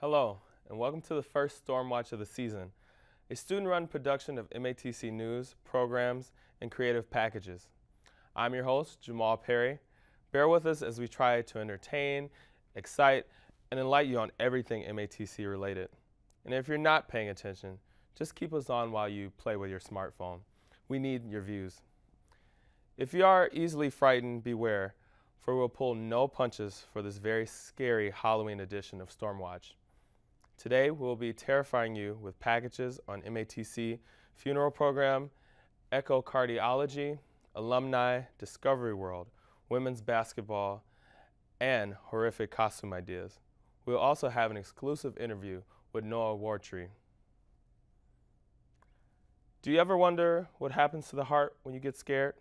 Hello, and welcome to the first Stormwatch of the season, a student-run production of MATC news, programs, and creative packages. I'm your host, Jamal Perry. Bear with us as we try to entertain, excite, and enlighten you on everything MATC related. And if you're not paying attention, just keep us on while you play with your smartphone. We need your views. If you are easily frightened, beware, for we'll pull no punches for this very scary Halloween edition of Stormwatch. Today, we'll be terrifying you with packages on MATC funeral program, Echocardiology, alumni, Discovery World, women's basketball, and horrific costume ideas. We'll also have an exclusive interview with Noah Wartree. Do you ever wonder what happens to the heart when you get scared?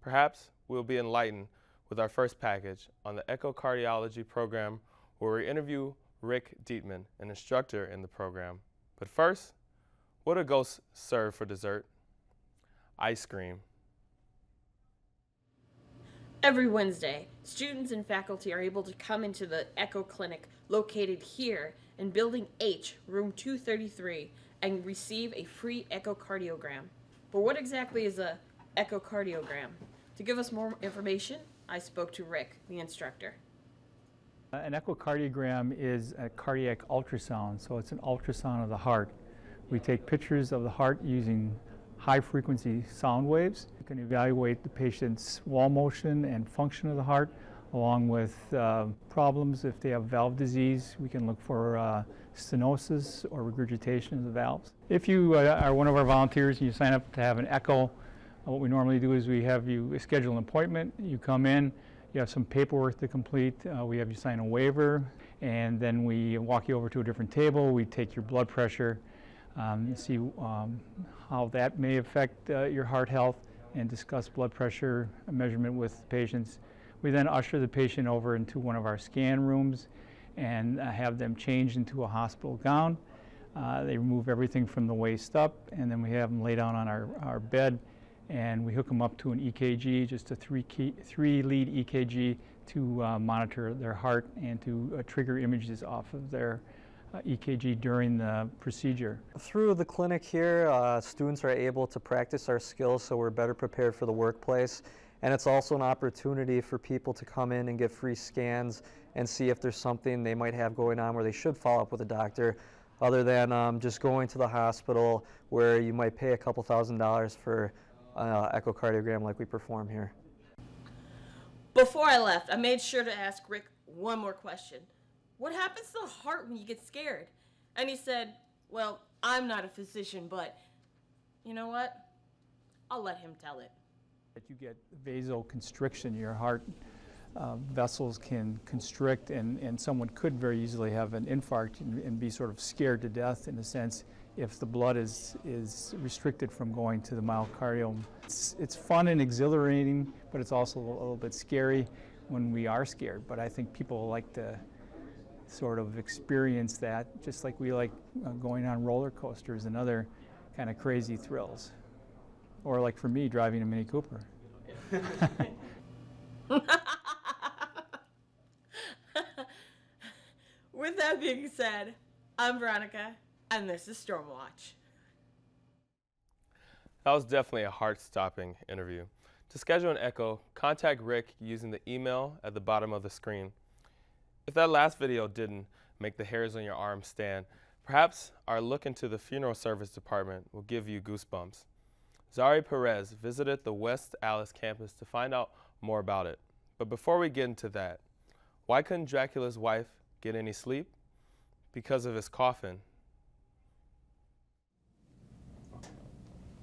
Perhaps we'll be enlightened with our first package on the Echocardiology program, where we interview Rick Dietman, an instructor in the program. But first, what do ghosts serve for dessert? Ice cream. Every Wednesday, students and faculty are able to come into the Echo Clinic located here in Building H, Room 233, and receive a free echocardiogram. But what exactly is a echocardiogram? To give us more information, I spoke to Rick, the instructor. An echocardiogram is a cardiac ultrasound, so it's an ultrasound of the heart. We take pictures of the heart using high-frequency sound waves. You can evaluate the patient's wall motion and function of the heart, along with problems. If they have valve disease, we can look for stenosis or regurgitation of the valves. If you are one of our volunteers and you sign up to have an echo, what we normally do is we have you schedule an appointment. You come in, you have some paperwork to complete. We have you sign a waiver, and then we walk you over to a different table. We take your blood pressure, see how that may affect your heart health, and discuss blood pressure measurement with patients. We then usher the patient over into one of our scan rooms and have them change into a hospital gown. They remove everything from the waist up, and then we have them lay down on our bed, and we hook them up to an EKG, just a three-lead EKG to monitor their heart and to trigger images off of their EKG during the procedure. Through the clinic here, students are able to practice our skills so we're better prepared for the workplace. And it's also an opportunity for people to come in and get free scans and see if there's something they might have going on where they should follow up with a doctor, other than just going to the hospital where you might pay a couple $1,000s for echocardiogram like we perform here. Before I left, I made sure to ask Rick one more question. What happens to the heart when you get scared? And he said, well, I'm not a physician, but you know what? I'll let him tell it. You get vasoconstriction. Your heart vessels can constrict, and someone could very easily have an infarct and be sort of scared to death, in a sense, if the blood is restricted from going to the myocardium. It's fun and exhilarating, but it's also a little bit scary when we are scared. But I think people like to sort of experience that, just like we like going on roller coasters and other kind of crazy thrills. Or like for me, driving a Mini Cooper. With that being said, I'm Veronica, and this is Stormwatch. That was definitely a heart-stopping interview. To schedule an echo, contact Rick using the email at the bottom of the screen. If that last video didn't make the hairs on your arm stand, perhaps our look into the funeral service department will give you goosebumps. Zari Perez visited the West Allis campus to find out more about it. But before we get into that, why couldn't Dracula's wife get any sleep? Because of his coffin.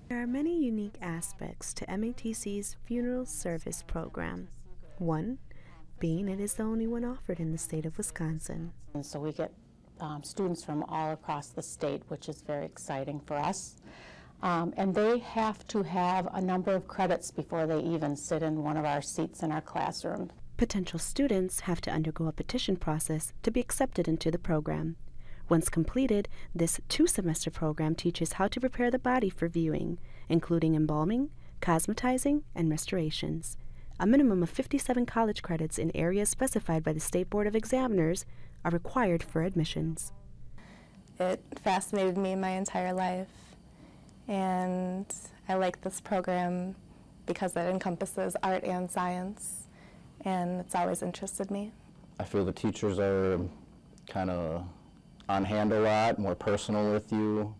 There are many unique aspects to MATC's funeral service program. One, being it is the only one offered in the state of Wisconsin. And so we get students from all across the state, which is very exciting for us. And they have to have a number of credits before they even sit in one of our seats in our classroom. Potential students have to undergo a petition process to be accepted into the program. Once completed, this 2-semester program teaches how to prepare the body for viewing, including embalming, cosmetizing, and restorations. A minimum of 57 college credits in areas specified by the State Board of Examiners are required for admissions. It fascinated me my entire life, and I like this program because it encompasses art and science, and it's always interested me. I feel the teachers are kind of on hand a lot, more personal with you,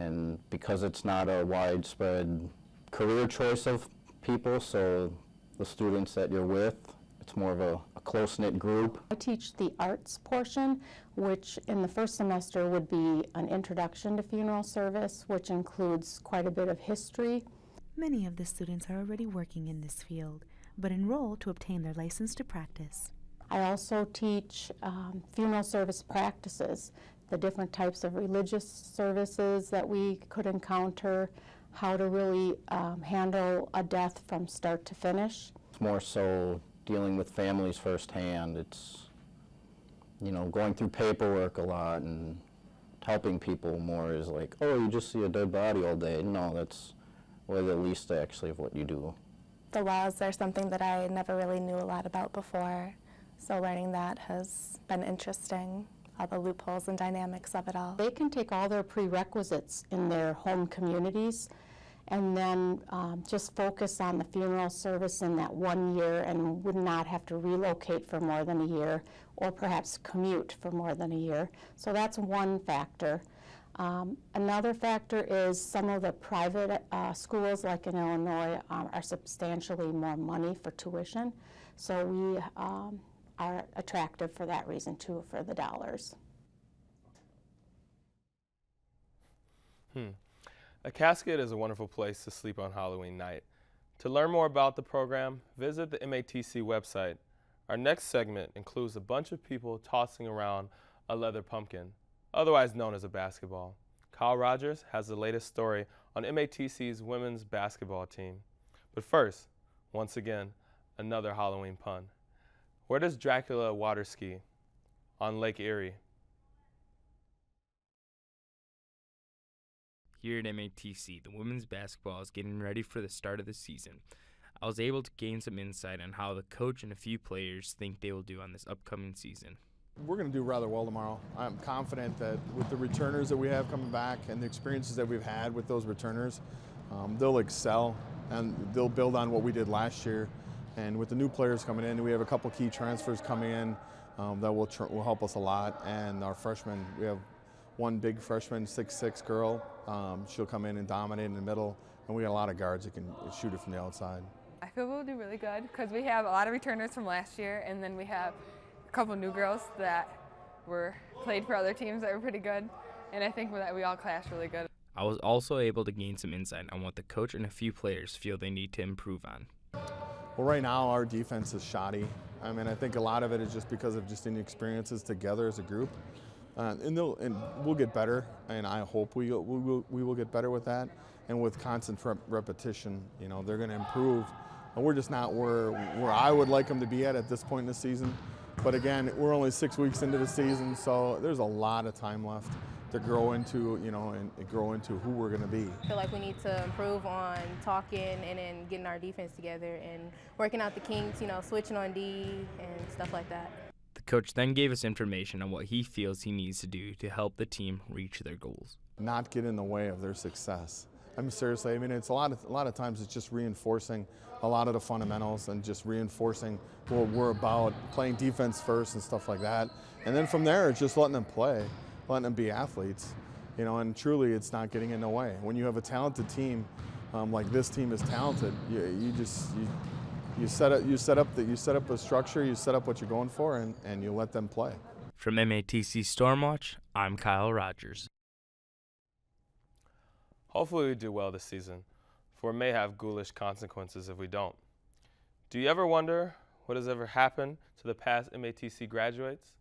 and because it's not a widespread career choice of people, so the students that you're with, it's more of a close-knit group. I teach the arts portion, which in the first semester would be an introduction to funeral service, which includes quite a bit of history. Many of the students are already working in this field, but enroll to obtain their license to practice. I also teach funeral service practices, the different types of religious services that we could encounter, how to really handle a death from start to finish. It's more so dealing with families firsthand. It's, you know, going through paperwork a lot and helping people more is like, oh, you just see a dead body all day. No, that's well, the least actually of what you do. The laws are something that I never really knew a lot about before, so learning that has been interesting, all the loopholes and dynamics of it all. They can take all their prerequisites in their home communities and then just focus on the funeral service in that 1 year and would not have to relocate for more than a year or perhaps commute for more than a year. So that's one factor. Another factor is some of the private schools, like in Illinois, are substantially more money for tuition. So we are attractive for that reason too, for the dollars. A casket is a wonderful place to sleep on Halloween night. To learn more about the program, visit the MATC website. Our next segment includes a bunch of people tossing around a leather pumpkin, otherwise known as a basketball. Kyle Rogers has the latest story on MATC's women's basketball team. But first, once again, another Halloween pun. Where does Dracula water ski? On Lake Erie. Here at MATC, the women's basketball is getting ready for the start of the season. I was able to gain some insight on how the coach and a few players think they will do on this upcoming season. We're going to do rather well tomorrow. I'm confident that with the returners that we have coming back and the experiences that we've had with those returners, they'll excel and they'll build on what we did last year. And with the new players coming in, we have a couple key transfers coming in that will help us a lot. And our freshmen, we have one big freshman, 6'6" girl. She'll come in and dominate in the middle, and we got a lot of guards that can shoot it from the outside. I feel we'll do really good because we have a lot of returners from last year, and then we have a couple new girls that played for other teams that were pretty good, and I think that we all clash really good. I was also able to gain some insight on what the coach and a few players feel they need to improve on. Well, right now our defense is shoddy. I mean, I think a lot of it is just because of just inexperiences together as a group. And we'll get better, and I hope we will get better with that. And with constant repetition, you know, they're going to improve. And we're just not where I would like them to be at this point in the season. But again, we're only 6 weeks into the season, so there's a lot of time left to grow into, you know, and grow into who we're going to be. I feel like we need to improve on talking and then getting our defense together and working out the kinks, you know, switching on D and stuff like that. The coach then gave us information on what he feels he needs to do to help the team reach their goals. Not get in the way of their success. I mean, seriously, I mean, it's a lot of times it's just reinforcing a lot of the fundamentals and just reinforcing what we're about, playing defense first and stuff like that. And then from there, it's just letting them play, letting them be athletes, you know, and truly it's not getting in the way. When you have a talented team, like this team is talented, you set up a structure, you set up what you're going for, and you let them play. From MATC Stormwatch, I'm Kyle Rogers. Hopefully we do well this season, for it may have ghoulish consequences if we don't. Do you ever wonder what has ever happened to the past MATC graduates?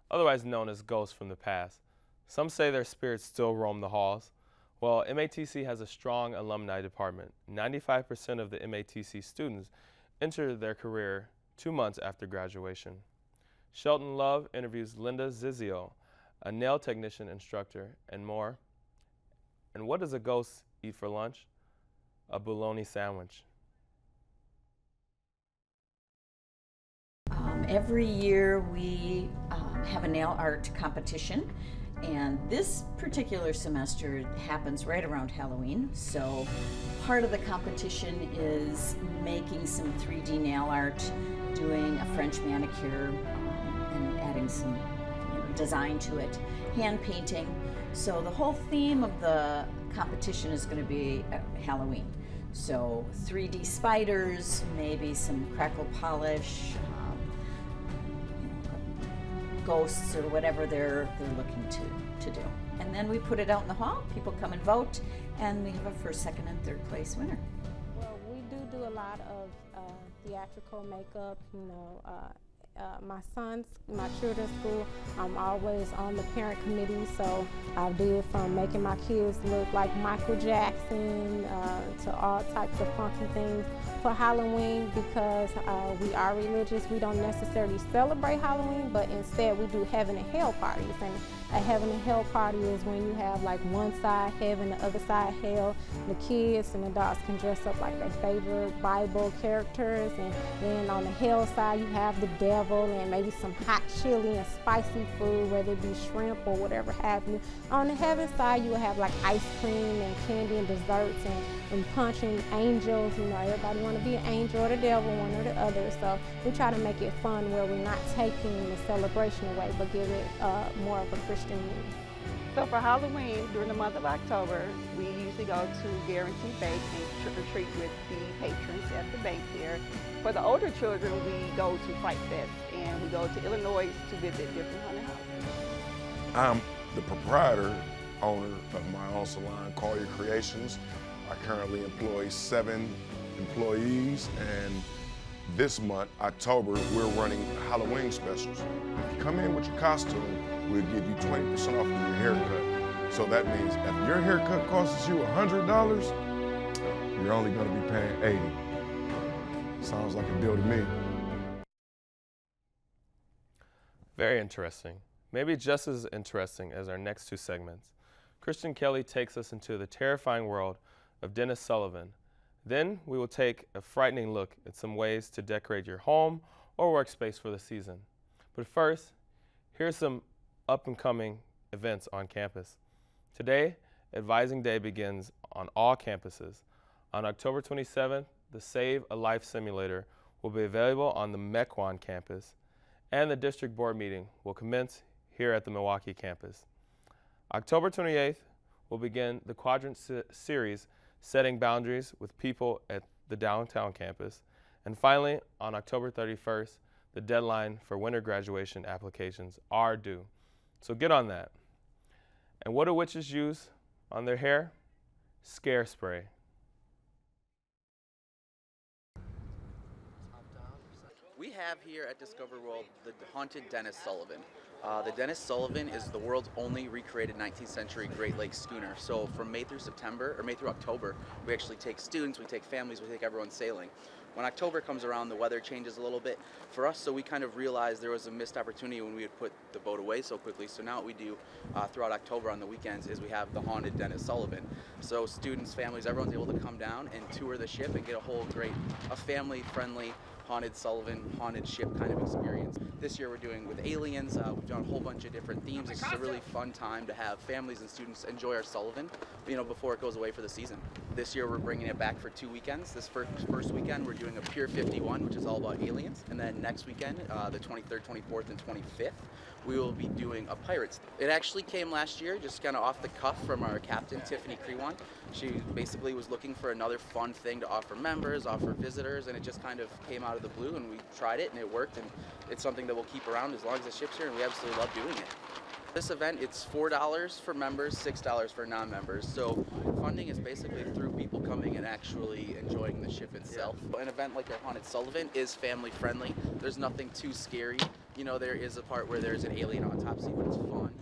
Otherwise known as ghosts from the past. Some say their spirits still roam the halls. Well, MATC has a strong alumni department. 95% of the MATC students enter their career 2 months after graduation. Shelton Love interviews Linda Zizio, a nail technician instructor, and more. And what does a ghost eat for lunch? A bologna sandwich. Every year we have a nail art competition, And this particular semester happens right around Halloween, so part of the competition is making some 3D nail art, doing a French manicure, and adding some design to it, hand painting. So the whole theme of the competition is going to be Halloween. So 3D spiders, maybe some crackle polish, ghosts or whatever they're looking to do. And then we put it out in the hall, people come and vote, and we have a first, second, and third place winner. Well, we do a lot of theatrical makeup, my children's school, I'm always on the parent committee, so I do it from making my kids look like Michael Jackson to all types of funky things. For Halloween, because we are religious, we don't necessarily celebrate Halloween, but instead we do heaven and hell parties. And a heaven and hell party is when you have like one side heaven, the other side hell. The kids and adults can dress up like their favorite Bible characters, and then on the hell side you have the devil and maybe some hot chili and spicy food, whether it be shrimp or whatever have you. On the heaven side you will have like ice cream and candy and desserts and punch and angels. Everybody want to be an angel or the devil, one or the other. So we try to make it fun where we're not taking the celebration away, but give it more of a Christian meaning. So for Halloween, during the month of October, we usually go to Guarantee Bake and trick or treat with the patrons at the bank there. For the older children, we go to Fright Fest, and we go to Illinois to visit different haunted houses. I'm the proprietor, owner of my own salon, Call Your Creations. I currently employ 7 employees, and this month, October, we're running Halloween specials. If you come in with your costume, we'll give you 20% off of your haircut. So that means if your haircut costs you $100, you're only gonna be paying $80. Sounds like a deal to me. Very interesting. Maybe just as interesting as our next 2 segments. Christian Kelly takes us into the terrifying world of Dennis Sullivan. Then we will take a frightening look at some ways to decorate your home or workspace for the season. But first, here's some up-and-coming events on campus. Today, Advising Day begins on all campuses. On October 27th, the Save a Life simulator will be available on the Mequon campus, and the district board meeting will commence here at the Milwaukee campus. October 28th will begin the Quadrant series, Setting Boundaries with People at the downtown campus. And finally, on October 31st, the deadline for winter graduation applications are due. So get on that. And what do witches use on their hair? Scare spray. We have here at Discover World the haunted Dennis Sullivan. The Dennis Sullivan is the world's only recreated 19th century Great Lakes schooner. So from May through October, we actually take students, we take families, we take everyone sailing. When October comes around, the weather changes a little bit for us, so we kind of realized there was a missed opportunity when we would put the boat away so quickly. So now what we do throughout October on the weekends is we have the haunted Dennis Sullivan. So students, families, everyone's able to come down and tour the ship and get a family-friendly haunted Sullivan, haunted ship kind of experience. This year we're doing with aliens. We've done a whole bunch of different themes. It's just a really fun time to have families and students enjoy our Sullivan, before it goes away for the season. This year we're bringing it back for 2 weekends. This first weekend we're doing a Pier 51, which is all about aliens. And then next weekend, the 23rd, 24th, and 25th, we will be doing a Pirates. It actually came last year, just kind of off the cuff from our captain, Tiffany Crewan. She basically was looking for another fun thing to offer members, offer visitors, and it just kind of came out of the blue, and we tried it, and it worked, and it's something that we'll keep around as long as the ship's here, and we absolutely love doing it. This event, it's $4 for members, $6 for non-members. So funding is basically through people coming and actually enjoying the ship itself. An event like our Haunted Sullivan is family friendly. There's nothing too scary. There is a part where there's an alien autopsy, but it's fun.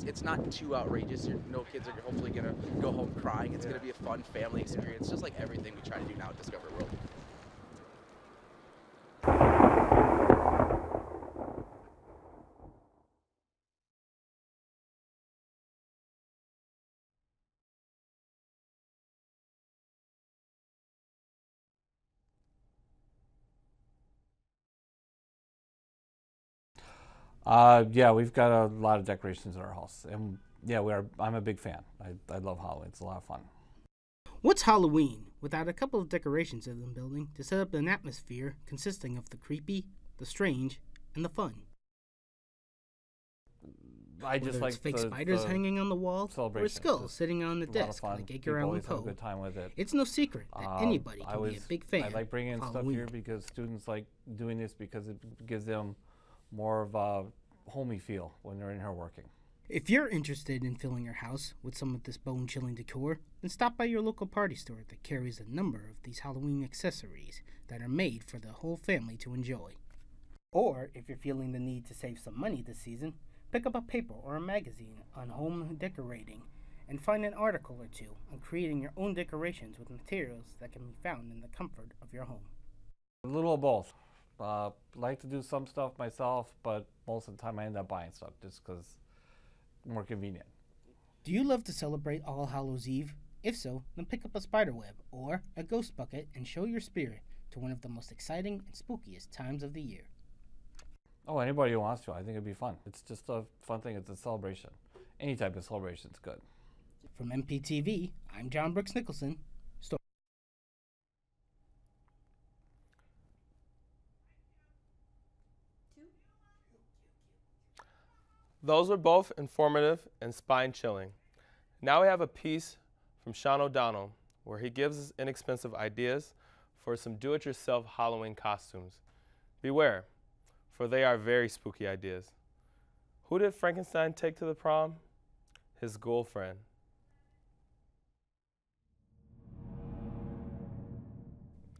It's not too outrageous. No kids are hopefully gonna go home crying. It's gonna be a fun family experience, just like everything we try to do now at Discover World. Yeah, we've got a lot of decorations in our house, and yeah, I'm a big fan. I love Halloween. It's a lot of fun. What's Halloween without a couple of decorations in the building to set up an atmosphere consisting of the creepy, the strange, and the fun? I just Whether like it's fake the spiders hanging on the wall or a skull sitting on the desk like Edgar Allan Poe. Have a good time with it. It's no secret that anybody can be a big fan. I like bringing in stuff here because students like doing this because it gives them more of a homey feel when they're in here working. If you're interested in filling your house with some of this bone-chilling decor, then stop by your local party store that carries a number of these Halloween accessories that are made for the whole family to enjoy. Or, if you're feeling the need to save some money this season, pick up a paper or a magazine on home decorating and find an article or two on creating your own decorations with materials that can be found in the comfort of your home. A little of both. Like to do some stuff myself, but most of the time I end up buying stuff just because it's more convenient. Do you love to celebrate All Hallows Eve? If so, then pick up a spider web or a ghost bucket and show your spirit to one of the most exciting and spookiest times of the year. Oh, anybody who wants to, I think it'd be fun. It's just a fun thing. It's a celebration. Any type of celebration is good. From MPTV, I'm John Brooks Nicholson. Those were both informative and spine-chilling. Now we have a piece from Sean O'Donnell where he gives us inexpensive ideas for some do-it-yourself Halloween costumes. Beware, for they are very spooky ideas. Who did Frankenstein take to the prom? His ghoul friend.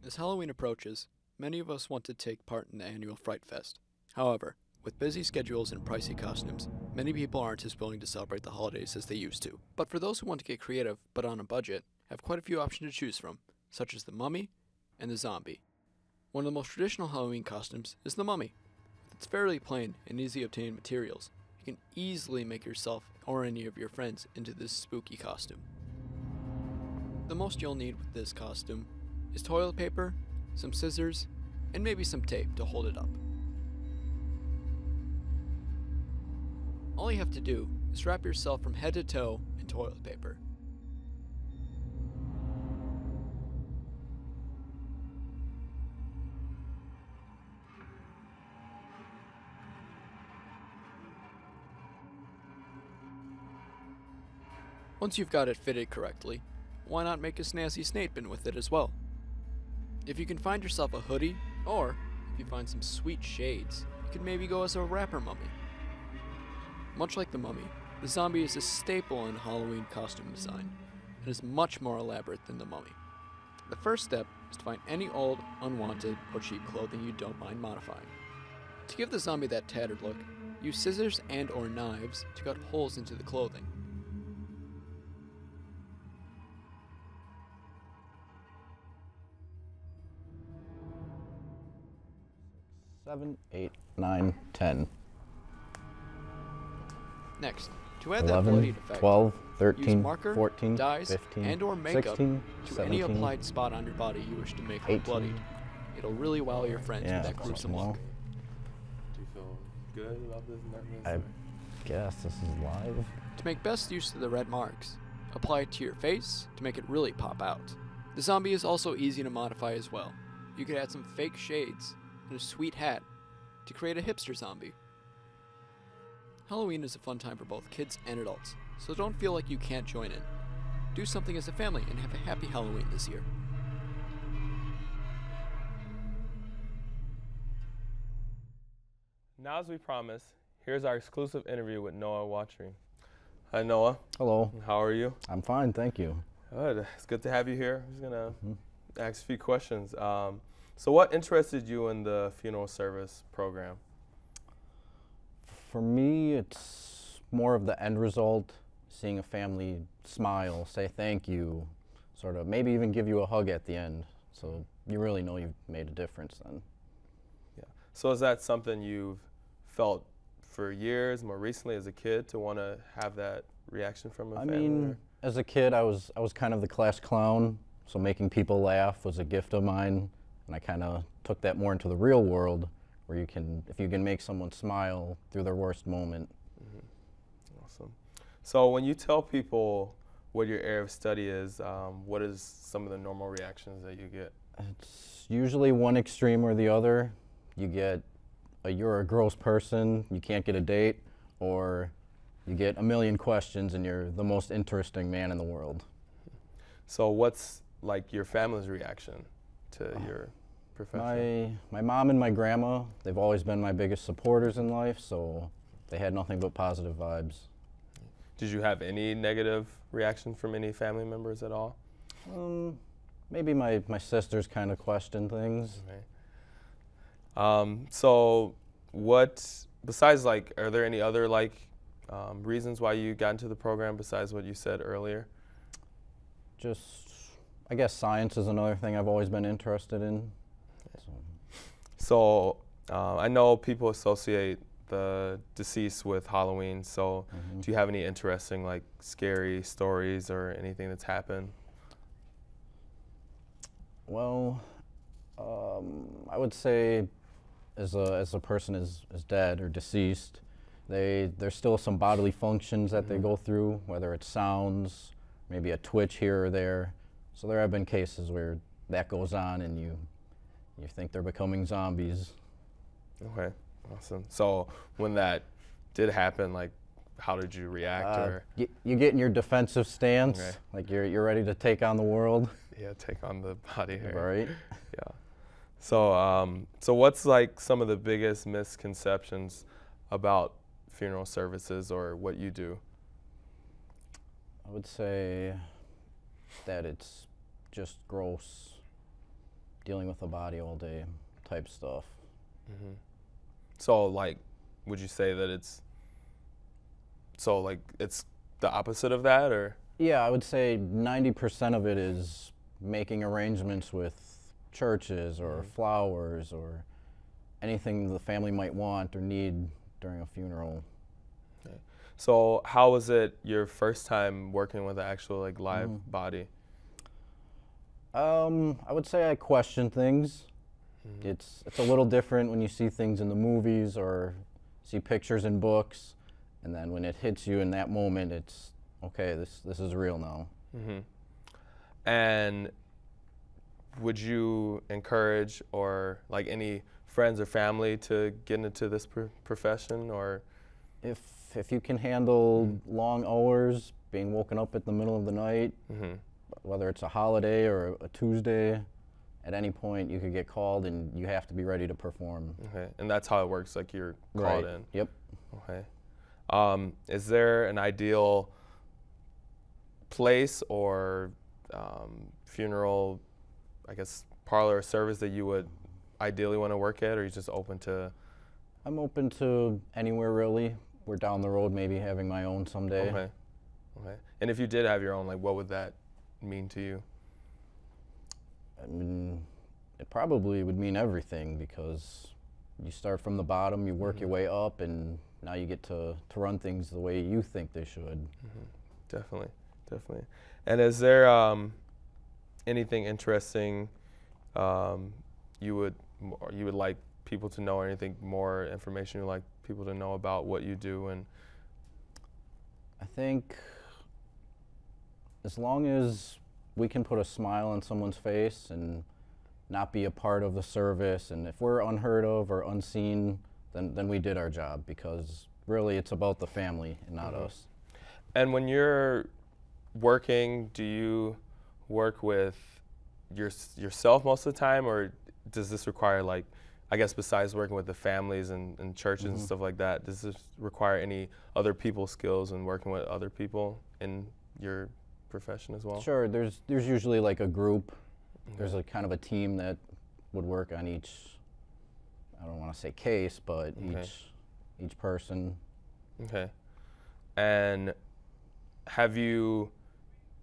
As Halloween approaches, many of us want to take part in the annual Fright Fest. However, with busy schedules and pricey costumes, many people aren't as willing to celebrate the holidays as they used to. But for those who want to get creative but on a budget, have quite a few options to choose from, such as the mummy and the zombie. One of the most traditional Halloween costumes is the mummy. With its fairly plain and easy obtained materials, you can easily make yourself or any of your friends into this spooky costume. The most you'll need with this costume is toilet paper, some scissors, and maybe some tape to hold it up. All you have to do is wrap yourself from head to toe in toilet paper. Once you've got it fitted correctly, why not make a snazzy snapin with it as well? If you can find yourself a hoodie, or if you find some sweet shades, you could maybe go as a rapper mummy. Much like the mummy, the zombie is a staple in Halloween costume design, and is much more elaborate than the mummy. The first step is to find any old, unwanted, or cheap clothing you don't mind modifying. To give the zombie that tattered look, use scissors and or knives to cut holes into the clothing. 7, 8, 9, 10. Next, to add 11, that bloodied effect, 12, use 13, marker, 14, dyes, 15, and or makeup 16, to 17, any applied spot on your body you wish to make 18. look bloodied. It'll really wow your friends Yeah, with that gruesome well. look. Do you feel good about this? I guess this is live. To make best use of the red marks, apply it to your face to make it really pop out. The zombie is also easy to modify as well. You could add some fake shades and a sweet hat to create a hipster zombie. Halloween is a fun time for both kids and adults, so don't feel like you can't join in. Do something as a family and have a happy Halloween this year. Now, as we promised, here's our exclusive interview with Noah Watry. Hi, Noah. Hello. How are you? I'm fine, thank you. Good. It's good to have you here. I'm just going to ask a few questions. So what interested you in the funeral service program? For me, it's more of the end result, seeing a family smile, say thank you, sort of maybe even give you a hug at the end. So you really know you've made a difference then. Yeah. So is that something you've felt for years, more recently as a kid, to want to have that reaction from a family? I mean, as a kid, I was kind of the class clown, so making people laugh was a gift of mine, and I kind of took that more into the real world where if you can make someone smile through their worst moment. Awesome. So when you tell people what your area of study is, what is some of the normal reactions that you get? It's usually one extreme or the other. You get you're a gross person, you can't get a date, or you get a million questions and you're the most interesting man in the world. So what's like your family's reaction to your profession? My mom and my grandma, they've always been my biggest supporters in life, so they had nothing but positive vibes. Did you have any negative reaction from any family members at all? Maybe my sisters kind of questioned things. Okay. So besides like, are there any other like reasons why you got into the program besides what you said earlier? Just, I guess science is another thing I've always been interested in. So I know people associate the deceased with Halloween, so do you have any interesting like scary stories or anything that's happened? Well, I would say as a person is dead or deceased, there's still some bodily functions that they go through, whether it's sounds, maybe a twitch here or there. So there have been cases where that goes on and you think they're becoming zombies. Okay, awesome. So when that did happen, like, how did you react? You get in your defensive stance, Okay. like you're ready to take on the world. Yeah, take on the body hair. Right. Yeah. So what's like some of the biggest misconceptions about funeral services or what you do? I would say that it's just gross, dealing with the body all day type stuff. So like, would you say that it's the opposite of that, or? Yeah, I would say 90% of it is making arrangements with churches or flowers or anything the family might want or need during a funeral. Okay. So how was it your first time working with an actual like live body? I would say I question things. It's a little different when you see things in the movies or see pictures in books, and then when it hits you in that moment, it's okay. This is real now. And would you encourage or like any friends or family to get into this profession, or? If you can handle long hours, being woken up at the middle of the night, whether it's a holiday or a Tuesday, at any point you could get called and you have to be ready to perform. Okay, and that's how it works, like you're called in? Yep. Okay. Is there an ideal place or funeral, I guess, parlor or service that you would ideally want to work at, or are you just open to? I'm open to anywhere really. We're down the road maybe having my own someday. Okay. Okay. And if you did have your own, like, what would that mean to you? I mean, it probably would mean everything, because you start from the bottom, you work your way up, and now you get to run things the way you think they should. Definitely, definitely. And is there anything interesting you would like people to know, or anything more information you'd like people to know about what you do? And I think as long as we can put a smile on someone's face and not be a part of the service, and if we're unheard of or unseen, then we did our job, because really it's about the family and not us. And when you're working, do you work with yourself most of the time, or does this require, like, I guess besides working with the families and churches and stuff like that, does this require any other people skills and working with other people in your profession as well? Sure, there's usually like a group. There's a kind of a team that would work on each, I don't want to say case, but each person. Okay. And have you,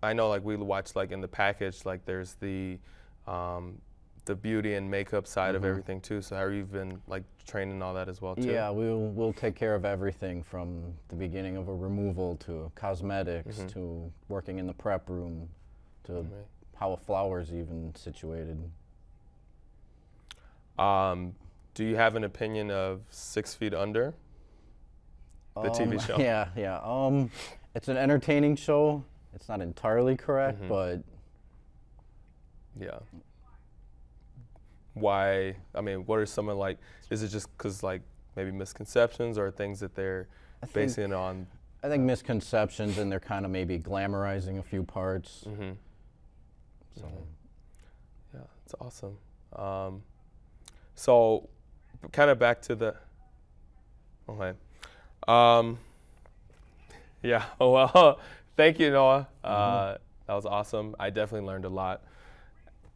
I know like we watched like in the package, like there's the beauty and makeup side of everything too, so have you been like training all that as well too? Yeah, we'll take care of everything from the beginning of a removal to cosmetics to working in the prep room to how a flower's even situated. Do you have an opinion of 6 Feet Under, the TV show? Yeah. It's an entertaining show. It's not entirely correct, but yeah. Why? I mean, what are some of like? Is it just because like maybe misconceptions or things that they're basing it on? I think misconceptions, and they're kind of maybe glamorizing a few parts. So. Yeah, it's awesome. So, kind of back to the. Okay. Yeah. Well, thank you, Noah. That was awesome. I definitely learned a lot.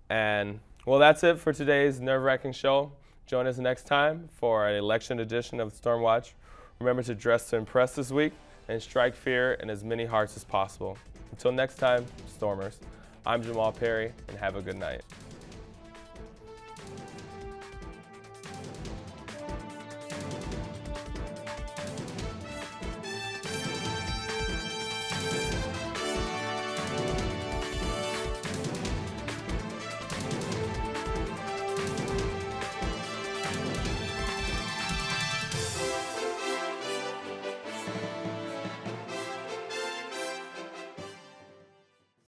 And well, that's it for today's nerve-wracking show. Join us next time for an election edition of Stormwatch. Remember to dress to impress this week and strike fear in as many hearts as possible. Until next time, Stormers, I'm Jamal Perry, and have a good night.